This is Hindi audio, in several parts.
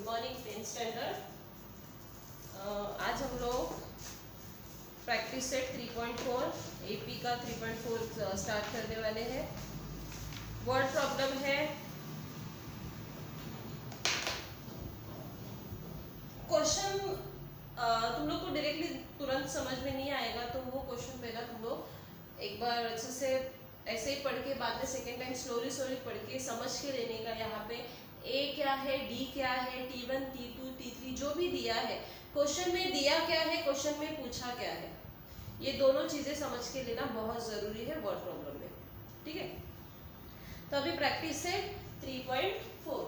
Good morning 10th standard. आज हम लोग प्रैक्टिस सेट 3.4 एपी का 3.4 स्टार्ट करने वाले हैं। वर्ड प्रॉब्लम है, क्वेश्चन तुम लोग को डायरेक्टली तुरंत समझ में नहीं आएगा, तो वो क्वेश्चन पहला तुम लोग एक बार अच्छे से ऐसे ही पढ़ के बाद में सेकेंड टाइम स्लोली पढ़ के समझ के लेने का। यहाँ पे ए क्या है, डी क्या है, T1 T2 T3 जो भी दिया है, क्वेश्चन में दिया क्या है, क्वेश्चन में पूछा क्या है, ये दोनों चीजें समझ के लेना बहुत जरूरी है वर्ड प्रॉब्लम में। ठीक है, तो अभी प्रैक्टिस है 3.4।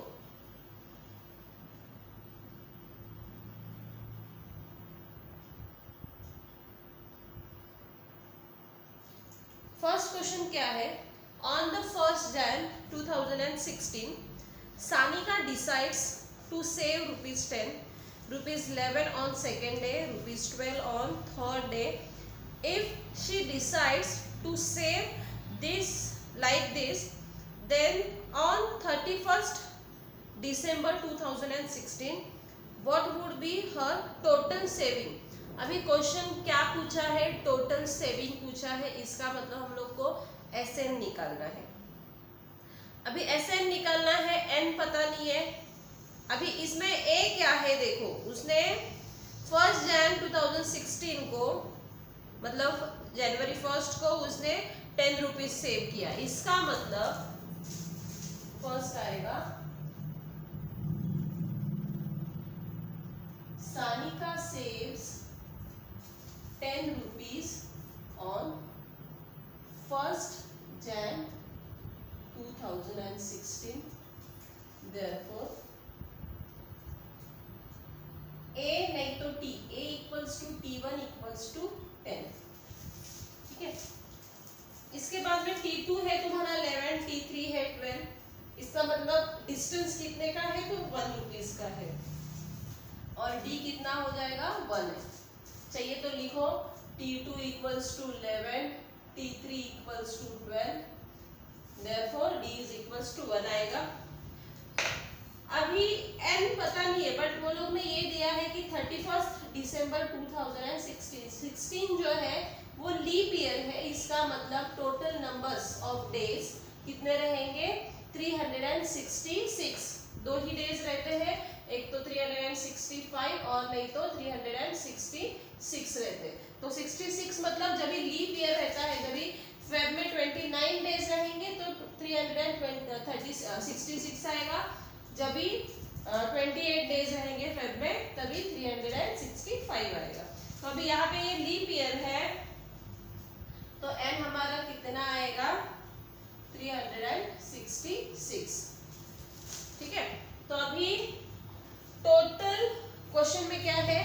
फर्स्ट क्वेश्चन क्या है, on the 1st Jan 2016 Sanika decides to save ₹10, ₹11 on second day, ₹12 on third day. If she decides to save this like this, then on 31st December 2016 what would be her total saving? अभी क्वेश्चन क्या पूछा है, टोटल सेविंग पूछा है, इसका मतलब हम लोग को SN निकालना है। अभी SN निकालना है, N पता नहीं है। अभी इसमें A क्या है, देखो उसने 1st Jan 2016 को मतलब जनवरी 1 को उसने ₹10 सेव किया। इसका मतलब फर्स्ट आएगा Sanika saves ₹10 on 1st Jan 2016. Therefore A नहीं तो T, A equals to T1 equals to 10। ठीक है, इसके बाद में T2 है तुम्हारा 11, T3 है 12। इसका मतलब डिस्टेंस कितने का है, तो ₹1 का है, और D कितना हो जाएगा, 1 है। चाहिए तो लिखो T2 equals to 11, T3 equals to 12, therefore D is equals to 1 आएगा। अभी N पता नहीं है, बट वो लोग ने ये दिया है कि 31st December 2016 जो है वो लीप ईयर है। इसका मतलब टोटल नंबर्स ऑफ डेज कितने रहेंगे, 366। दो ही डेज रहते हैं, एक तो 365 और नहीं तो 366 रहते हैं। तो 66 मतलब जब भी लीप ईयर रहता है, जब भी फेब में 29 डेज रहेंगे तो 366 आएगा। जब भी 28 डेज रहेंगे फेब में तभी 365 आएगा। तो अभी यहाँ पे ये लीप ईयर है, तो n हमारा कितना आएगा, 366। ठीक है, तो अभी टोटल क्वेश्चन में क्या है,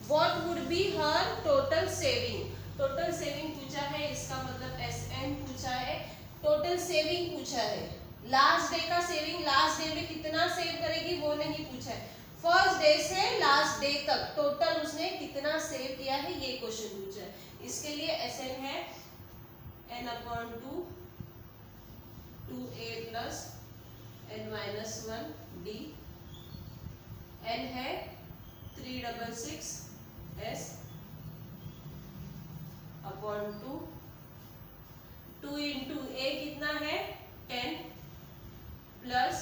what would be her total saving. Total saving पूछा है, इसका मतलब SN पूछा है, टोटल सेविंग पूछा है। लास्ट डे का सेविंग, लास्ट डे में कितना सेव करेगी वो नहीं पूछा है। फर्स्ट डे से लास्ट डे तक टोटल उसने कितना सेव किया है, ये क्वेश्चन पूछा है। इसके लिए SN है n/2 2a plus n-1 d। n है 366 s अपॉन 2 इंटू a कितना है 10 प्लस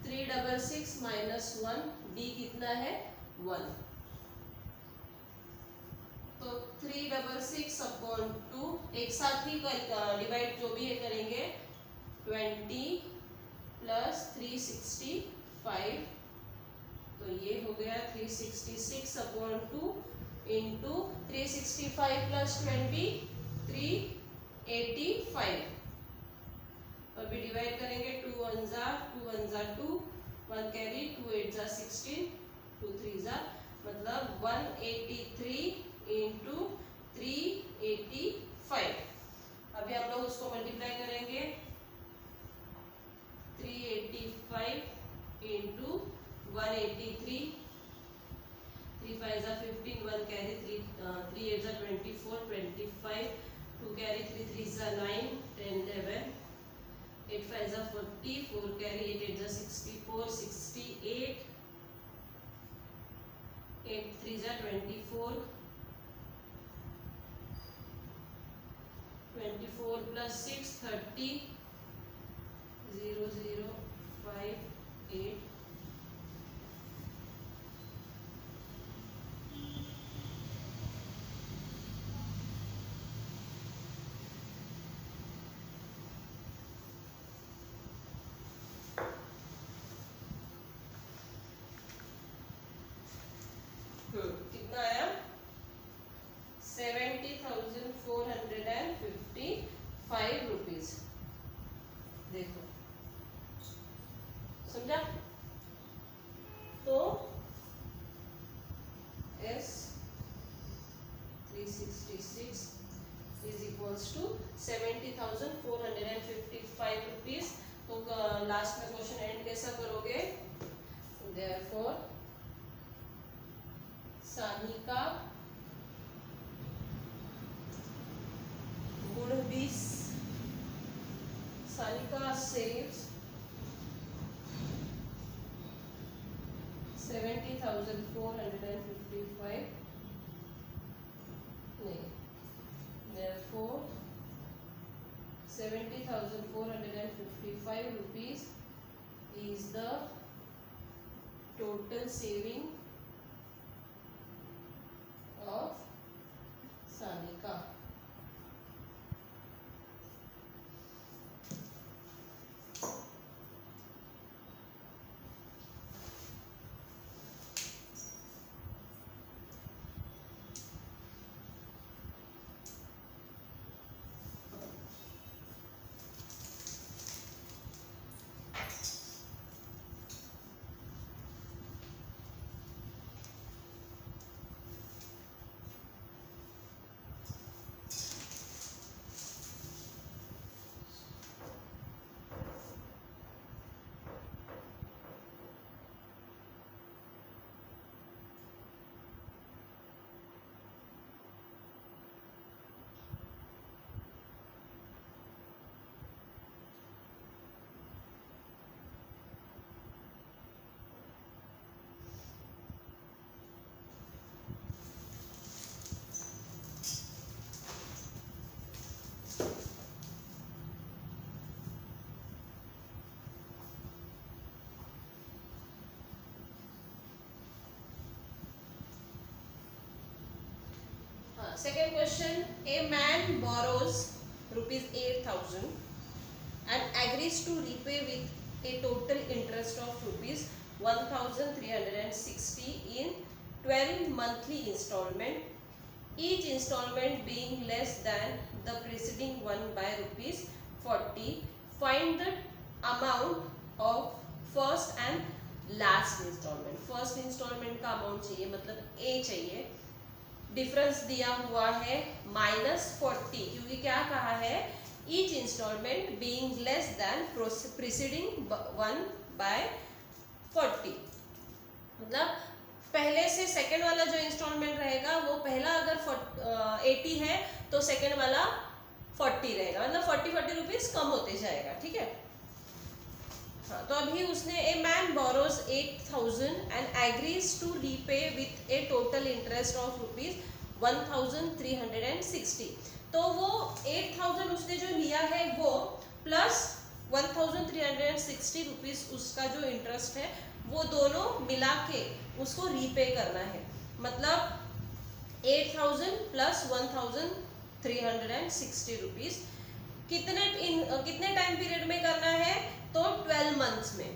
366 माइनस 1 d कितना है 1। तो 366 अपॉन 2 एक साथ ही डिवाइड जो भी है करेंगे, 20 प्लस 365, तो ये हो गया 366 अपॉन 2 इंटू 365 प्लस 20 385। अभी डिवाइड करेंगे, 2 1 जा 2, 1 कैरी, 2 8 जा 16, 2 3 जा मतलब 183 इंटू 385। अभी हम लोग उसको मल्टीप्लाई करेंगे, 385 इंटू 183, 3 5 जा 15, 1 कैरी, 3 8 जा 24, 25, 2 कैरी, 3 3 जा 9, 10 11, 8 5 जा 40, 4 कैरी, 8 8 जा 64, 68, प्लस 6 30 0 0 5 8 कितना आया 70,455 रुपीज। देखो समझा? तो S 366 is equals to 70,455 rupees. तो लास्ट में क्वेश्चन एंड कैसा करोगे? देयरफॉर सानिका गुण 20, सानिका saves 70,455 नहीं, therefore 70,455 rupees is the total saving of Sanika. Second question, a man borrows rupees 8,000 and agrees to repay with a total interest of rupees 1,360 in 12 monthly installment, each installment being less than the preceding one by rupees 40. Find the amount of first and last installment. First installment का अमाउंट चाहिए, मतलब ए चाहिए। डिफरेंस दिया हुआ है -40, क्योंकि क्या कहा है, each installment being less than preceding one by 40। मतलब पहले से सेकंड वाला जो इंस्टॉलमेंट रहेगा वो पहला अगर 80 है तो सेकंड वाला 40 रहेगा, मतलब 40 रुपीज कम होते जाएगा। ठीक है, हाँ, तो अभी उसने a man borrows 8,000 and agrees to repay with a total interest of rupees 1,360। तो वो 8,000 उसने जो लिया है वो प्लस 1,360 रुपीज उसका जो इंटरेस्ट है वो दोनों मिला के उसको रीपे करना है। मतलब 8,000 प्लस 1,360 रुपीज कितने टाइम पीरियड में करना है, तो 12 मंथ्स में।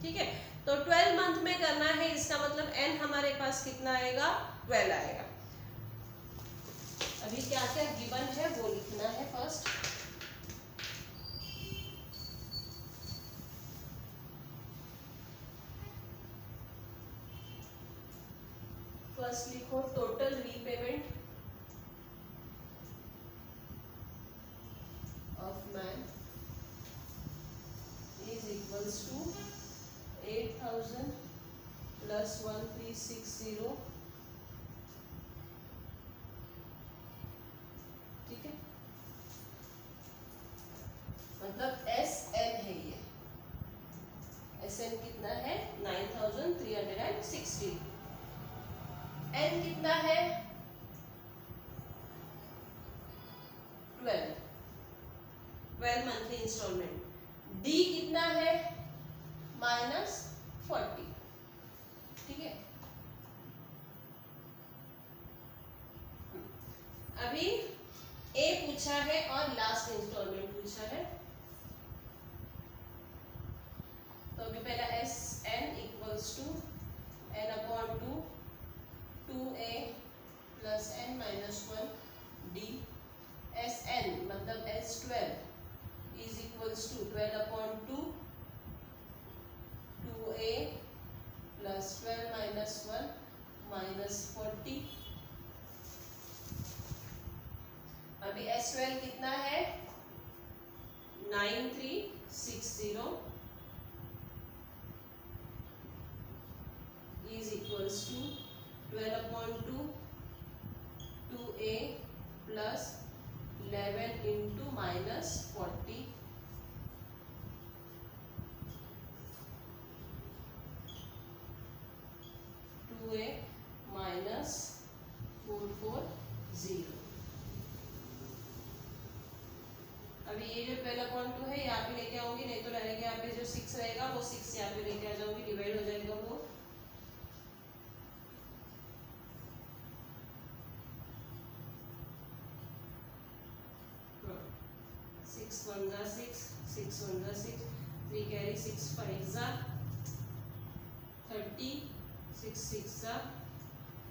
ठीक है, तो 12 मंथ में करना है, इसका मतलब एन हमारे पास कितना आएगा, 12 आएगा। अभी क्या क्या गिवन है वो लिखना है फर्स्ट। फर्स्ट लिखो total repayment of man is equals to 8,000 plus 1,360। ठीक है, मतलब एस एन है, ये एस एन कितना है 9,360। एन कितना है 12। 12 मंथली इंस्टॉलमेंट। डी कितना है -40, ठीक है। अभी ए पूछा है और लास्ट इंस्टॉलमेंट पूछा है, तो अभी पहला S N equals to N upon 2 2a plus n minus 1 D. S N मतलब S12 is equals to 12 upon 2 2a plus 12 minus 1 minus 40। अभी S12 कितना है 9360 is equals to 12 upon 2 2a plus 11 into minus 40 2a minus 440। अभी ये जो पहला पॉइंट 2 है यहाँ पे लेके आऊंगी, नहीं तो डायरेक्ट यहाँ पे जो 6 रहेगा वो 6 यहाँ पे लेके आ जाऊंगी, डिवाइड हो जाएगा वो। सिक्स वन जा 6 6 1 जा 6 3 कैरी 6 5 जा 30 6 6 जा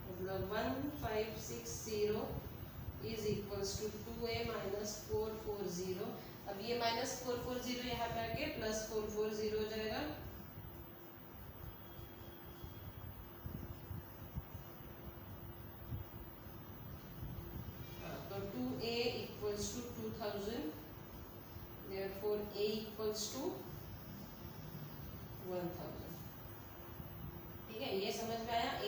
मतलब 1560 is equals to 2a minus 440। अब ये माइनस 440 यहाँ पे आके प्लस 440 हो जाएगा। तो 2a equals to 2000, therefore a equals to 1000। ठीक है, ये समझ में आया। A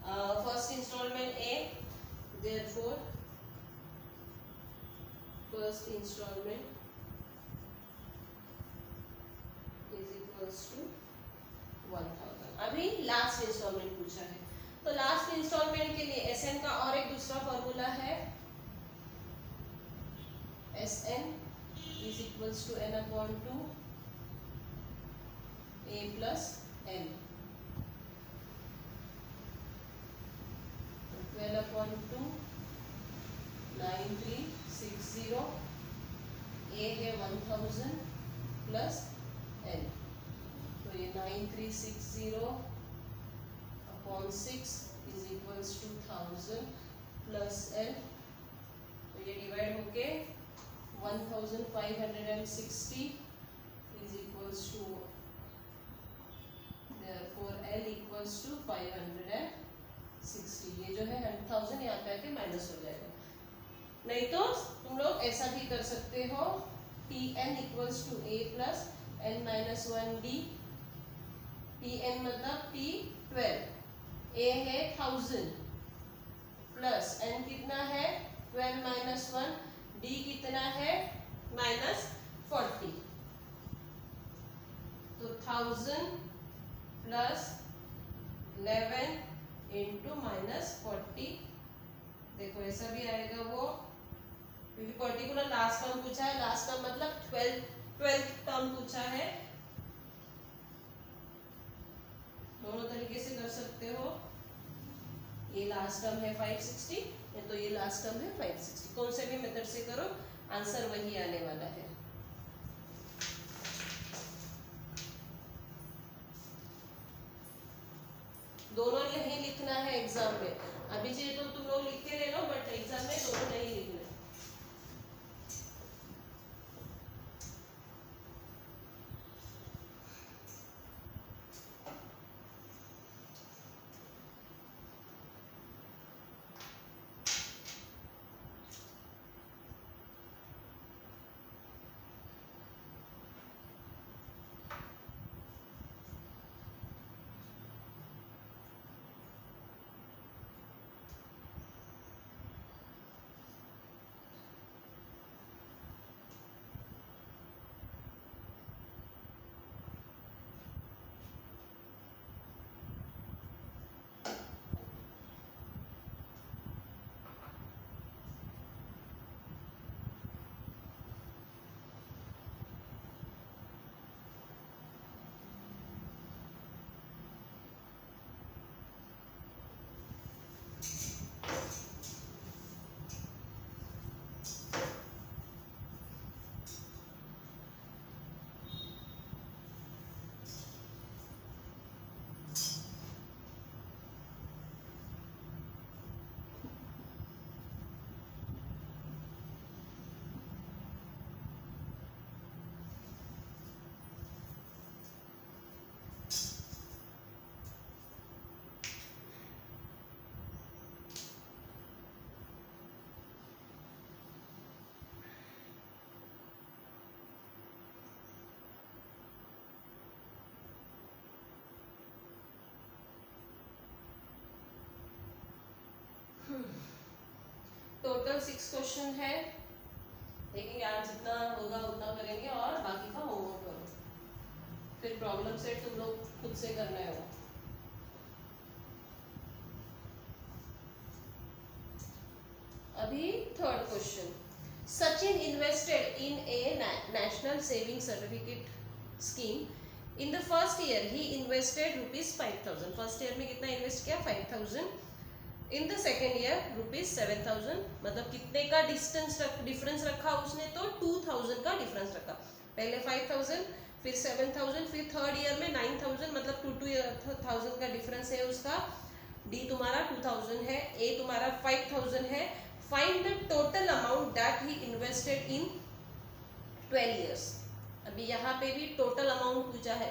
first installment a, therefore first installment is equals to 1000। अभी लास्ट इंस्टॉलमेंट पूछा है, तो लास्ट इंस्टॉलमेंट के लिए एस एन का और एक दूसरा फॉर्मूला है, S N is equals to N upon 2 a plus n 12 upon 2 9360 a है 1000 प्लस n, तो ये 9360 upon 6 is equals to 1000 plus n, तो ये डिवाइड होके 1560 is equals to, therefore L equals to 560। ये जो है 1000 यहाँ पे आके माइनस हो जाएगा। नहीं तो तुम लोग ऐसा भी कर सकते हो, Tn equals to a plus n minus 1 D. Tn मतलब T12, a है 1000 प्लस n कितना है 12 माइनस 1, डी कितना है -40, तो 1000 प्लस 11 इंटू -40। देखो ऐसा भी आएगा वो, क्योंकि पर्टिकुलर लास्ट टर्म पूछा है, लास्ट टर्म मतलब 12th टर्म पूछा है। दोनों तरीके से कर सकते हो, ये लास्ट टर्म है 560, तो ये लास्ट टर्म है 560, कौन से भी मेथड से करो आंसर वही आने वाला है। दोनों नहीं लिखना है एग्जाम में, अभी चाहिए तो तुम लोग लिख के ले लो, बट एग्जाम में दोनों नहीं लिखना है। टोटल 6 क्वेश्चन है, देखेंगे आज जितना होगा उतना करेंगे और बाकी का होमवर्क करो, फिर प्रॉब्लम सेट तुम लोग खुद से करना है। अभी third question, Sachin invested in A national saving certificate scheme in the first year he invested ₹5,000। First year में कितना इन्वेस्ट किया? 5,000। इन द सेकेंड ईयर ₹7,000, मतलब कितने का डिफरेंस रखा उसने? तो 2,000 का डिफरेंस रखा। पहले 5,000, फिर 7,000, फिर थर्ड ईयर में 9,000, मतलब 2,000 का डिफरेंस है उसका। डी तुम्हारा 2,000 है, ए तुम्हारा 5,000 है। Find the total amount that he invested in 12 years. अभी यहाँ पे भी टोटल अमाउंट पूछा है,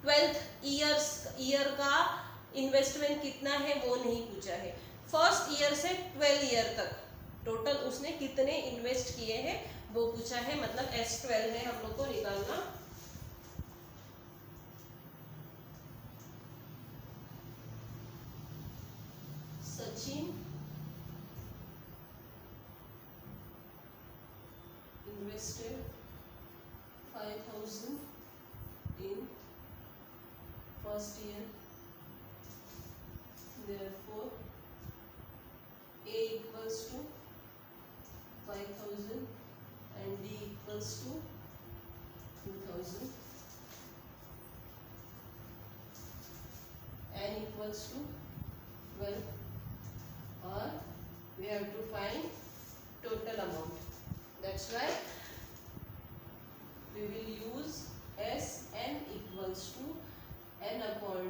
12th ईयर का इन्वेस्टमेंट कितना है वो नहीं पूछा है। फर्स्ट ईयर से 12 ईयर तक टोटल उसने कितने इन्वेस्ट किए हैं वो पूछा है, मतलब S12 है हम लोग को निकालना। Sachin invested 5,000 in first year, therefore A equals to 5,000 and D equals to 2,000, N equals to 12, or we have to find total amount. That's why we will use Sn equals to n upon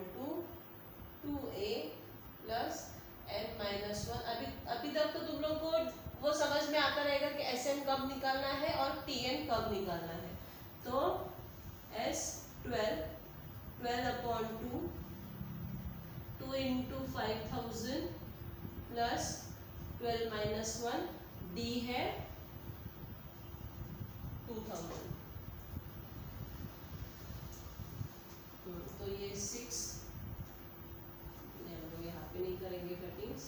2a plus n minus 1। अभी तक तो तुम लोग को वो समझ में आता रहेगा कि Sn कब निकालना है और Tn कब निकालना है। तो S12 12 upon 2 into 5,000 plus 12 minus 1, D है 2,000। तो ये 6, हम लोग यहाँ पे नहीं करेंगे cuttings.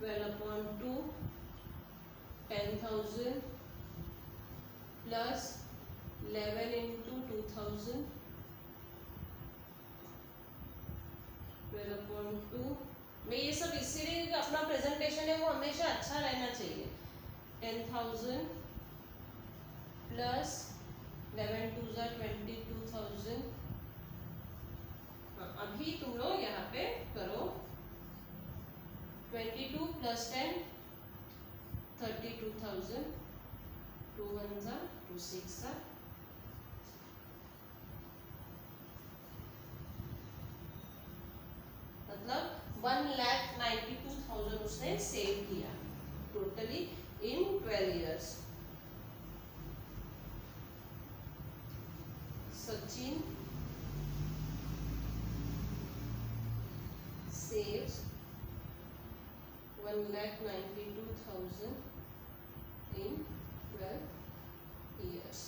12 upon 2 10,000 plus 11 into 2,000, 12 upon 2। मैं ये सब इसीलिए अपना प्रेजेंटेशन है वो हमेशा अच्छा रहना चाहिए। 10,000 plus 11 2 ज़ा 22,000। अभी तुम लोग यहाँ पे करो 22 plus 10 32,000, 2 1 ज़ा 2 6 ज़ा, मतलब 1,92,000 उसने सेव किया totally in 12 years. Sachin saves 1,92,000 in 12 years.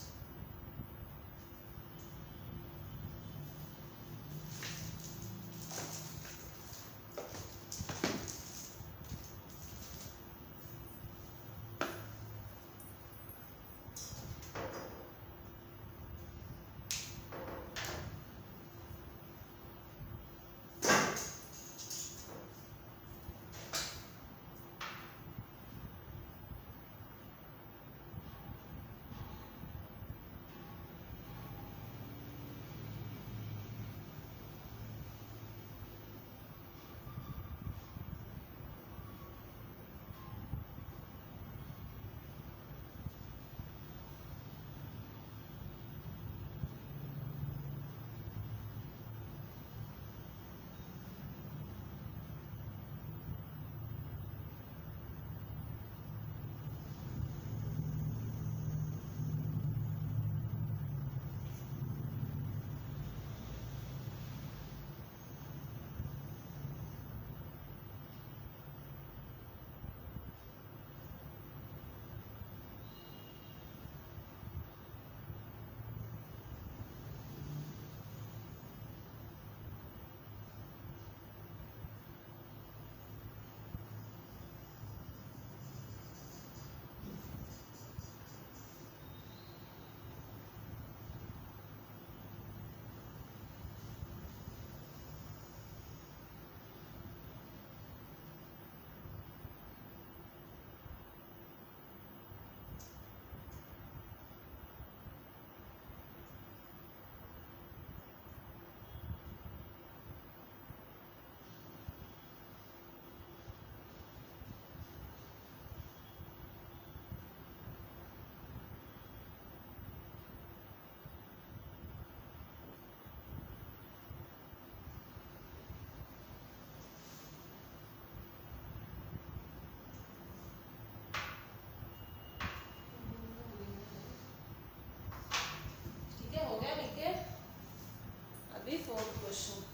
Question.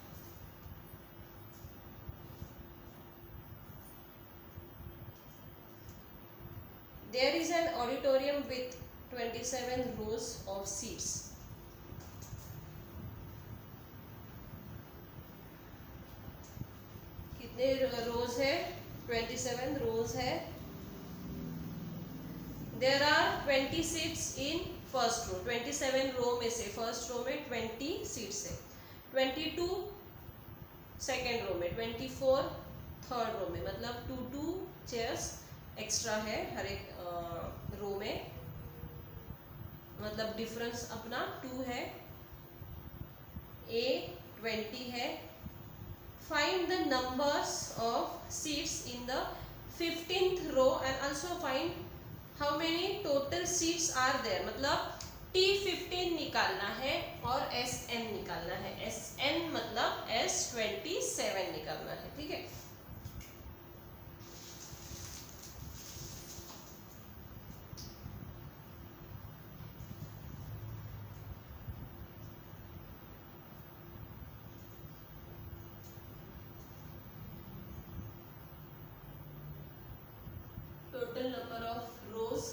There is an auditorium with 27 rows of seats. कितने रोज है? 27 रोज है। There are 20 seats in first row. 27 रो में से फर्स्ट रो में 20 सीट्स है, 22 सेकेंड रो में, 24 थर्ड रो में, मतलब 2 चेयर्स एक्स्ट्रा है हर एक रो में, मतलब डिफरेंस अपना 2 है। A 20 है। Find the numbers of seats in the 15th row and also find how many total seats are there, मतलब T15 निकालना है और SN निकालना है। SN मतलब S27 निकालना है, ठीक है। Total number of rows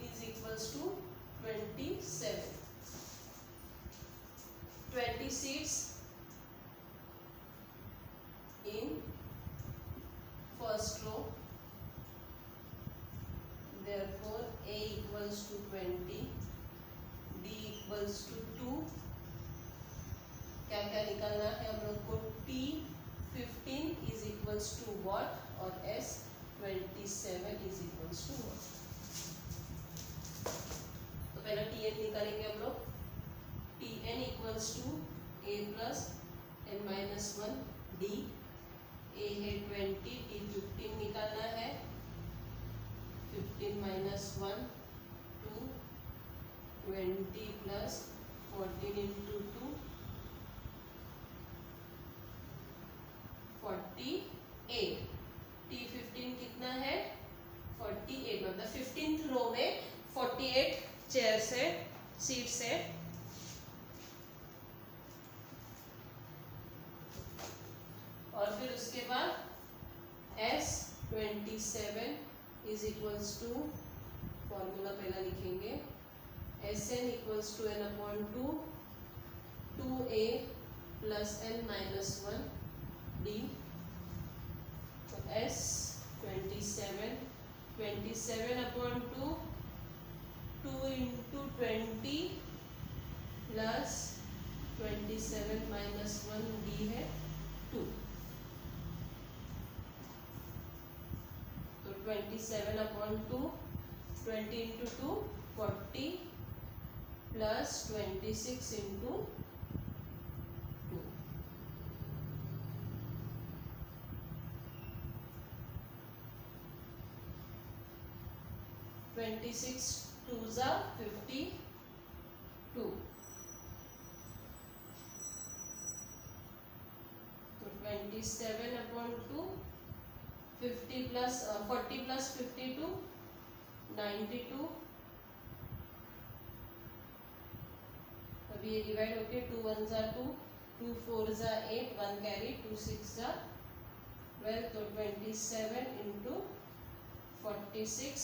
is equals to 27. 20 seats in first row, therefore A equals to 20, D equals to 2। क्या क्या निकालना है हम लोग को? T15 is equals to what और S27 is equals to what। तो पहले Tn निकालेंगे हम लोग। Tn equals to A plus n minus 1 D। A है 20, T15 निकालना है, 15 minus 1 2, 20 plus 14 into 2 48। T15 कितना है? 48, मतलब 15th रो में 48 चेयर्स है, सीट्स है। और फिर उसके बाद S27 is equals to, formula पहला लिखेंगे, SN equals to n upon 2 2A plus n minus 1 D। तो S27 27 upon 2 2 into 20 plus 27 minus 1 D है 2। तो 27 upon 2 20 into 2 40 plus 26 into 2। 26 2s are 52। तो 27 अपॉन 2 50 प्लस 40 प्लस 52 92। अभी ये डिवाइड होके 2 1s are 2, 2 4s are 8, 1 carry, 2 6s are 12। तो 27 इंटू 46,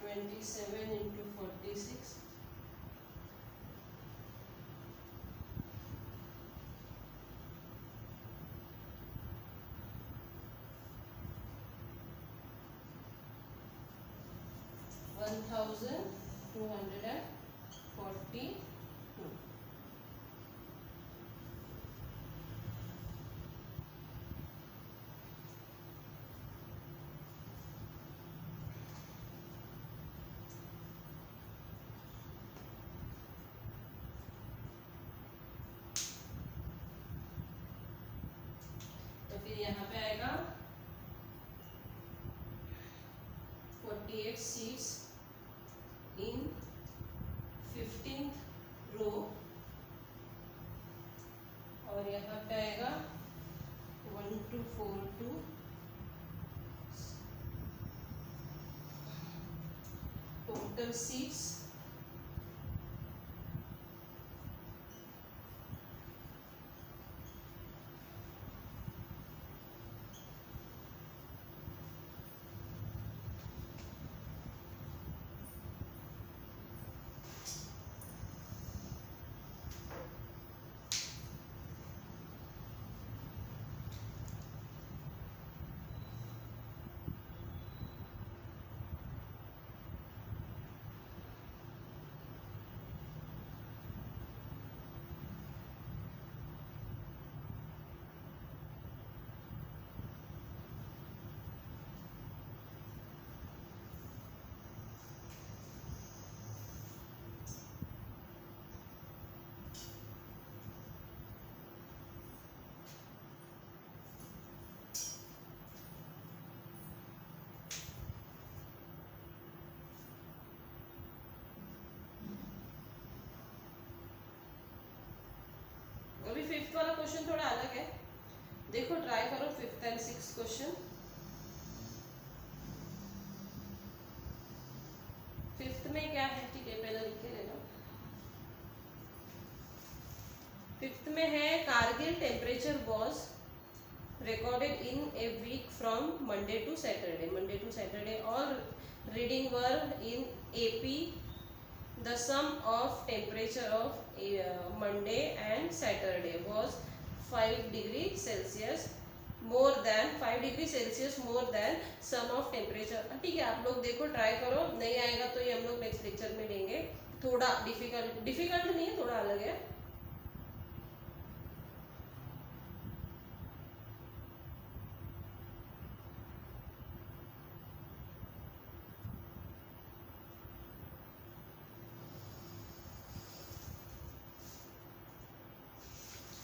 27 into 46 1242। तो फिर यहाँ पे आएगा 48 सीट्स इन 15th रो, और यहाँ पे आएगा 1 2 4 2 टोटल सीट्स वाला क्वेश्चन थोड़ा अलग है, देखो ट्राई करो 5th and 6th question. 5th में क्या है, ठीक है पहले लिख के लेना। 5th में है Kargil temperature was recorded in a week from Monday to Saturday. All reading were in AP. The sum of temperature of Monday and Saturday was 5 degree Celsius more than 5 degree Celsius more than sum of temperature। ठीक है, आप लोग देखो ट्राई करो, नहीं आएगा तो ये हम लोग नेक्स्ट लेक्चर में लेंगे। थोड़ा डिफिकल्ट नहीं है, थोड़ा अलग है।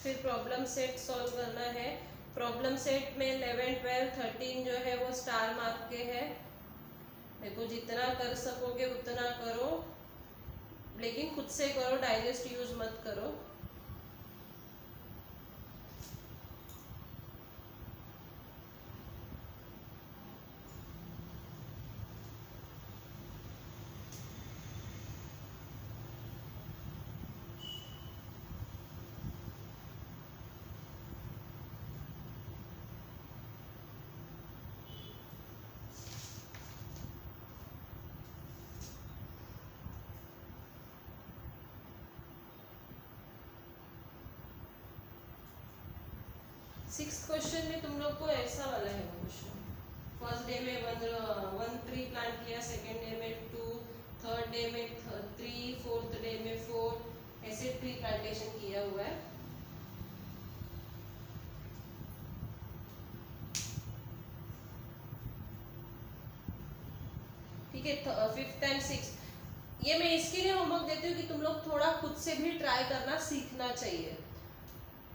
फिर प्रॉब्लम सेट सॉल्व करना है। प्रॉब्लम सेट में 11, 12, 13 जो है वो स्टार मार्क के है। देखो जितना कर सकोगे उतना करो, लेकिन खुद से करो, डाइजेस्ट यूज मत करो। सिक्स क्वेश्चन में तुम लोग को ऐसा वाला है क्वेश्चन। फर्स्ट डे में वन ट्री प्लांट किया, सेकेंड डे में 2, थर्ड डे में 3, फोर्थ डे में 4, ऐसे ट्री प्लांटेशन किया हुआ है। ठीक है, 5th एंड 6th ये मैं इसके लिए होमवर्क देती हूँ कि तुम लोग थोड़ा खुद से भी ट्राई करना सीखना चाहिए।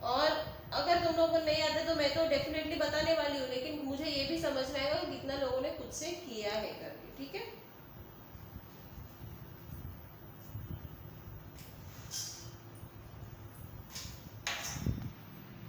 और अगर तुम लोगों को नहीं आता तो मैं तो डेफिनेटली बताने वाली हूँ, लेकिन मुझे ये भी समझना आएगा कि कितना लोगों ने खुद से किया है करके। ठीक है।